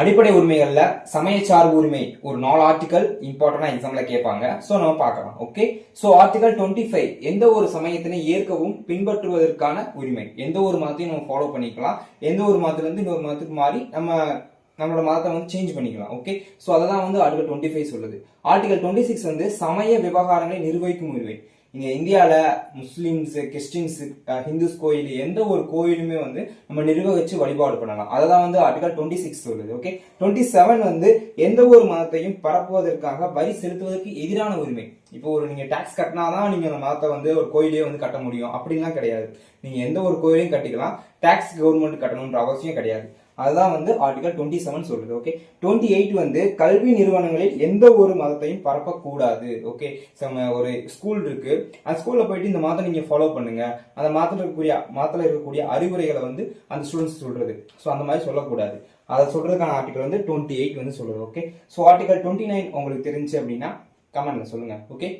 அடிப்படை உரிமைகள்ல சமயச்சார்பு உரிமை ஒரு 4 ஆர்டிகல் இம்பார்ட்டன்டா எக்ஸாம்ல கேட்பாங்க. சோ நம்ம பார்க்கலாம். ஓகே, சோ ஆர்டிகல் 25 எந்த ஒரு சமயத்தினை ஏற்கவும் பின்பற்றுவதற்கான உரிமை. எந்த ஒரு மதத்தையும் நம்ம ஃபாலோ பண்ணிக்கலாம். எந்த ஒரு மதத்துல இருந்து இன்னொரு மதத்துக்கு மாறி நம்மளோட மதத்தை வந்து சேஞ்ச் பண்ணிக்கலாம். ஓகே, சோ அததான் வந்து ஆர்டிகல் 25 சொல்லுது. ஆர்டிகல் 26 வந்து சமய விவகாரங்களை நிர்வகிக்கும் உரிமை. இங்க இந்தியால முஸ்லிம்ஸ், கிறிஸ்டின்ஸ், ஹிந்துஸ் கோயில் எந்த ஒரு கோயிலுமே வந்து நம்ம நிர்வகிச்சு வழிபாடு பண்ணலாம். அததான் வந்து ஆர்டிகல் 26 சொல்லுது. ஓகே, 27 வந்து எந்த ஒரு மதத்தையும் பரப்புவதற்காக வரி செலுத்துவதற்கு எதிரான உரிமை. இப்போ ஒரு நீங்க டாக்ஸ் கட்டினாதான் நீங்க அந்த மதத்தை வந்து ஒரு கோயிலே வந்து கட்ட முடியும் அப்படின்லாம் கிடையாது. நீங்க எந்த ஒரு கோயிலையும் கட்டிக்கலாம். டாக்ஸ் கவர்மெண்ட் கட்டணும்ன்ற அவசியம் கிடையாது. அதுதான் வந்து ஆர்டிகல் 27 சொல்லுது. ஓகே, 28 வந்து கல்வி நிறுவனங்களில் எந்த ஒரு மதத்தையும் பரப்பக்கூடாது. ஓகே, ஒரு ஸ்கூல் இருக்கு, அந்த ஸ்கூல்ல போயிட்டு இந்த மதத்தை நீங்க ஃபாலோ பண்ணுங்க, அந்த மதத்துல இருக்கக்கூடிய அறிவுரைகளை வந்து அந்த ஸ்டூடெண்ட்ஸ் சொல்றது. ஸோ அந்த மாதிரி சொல்லக்கூடாது. அதை சொல்றதுக்கான ஆர்டிகல் வந்து 28 வந்து சொல்லுது. ஓகே, ஸோ ஆர்டிகல் 29 உங்களுக்கு தெரிஞ்சு அப்படின்னா கமெண்ட்ல சொல்லுங்க. ஓகே.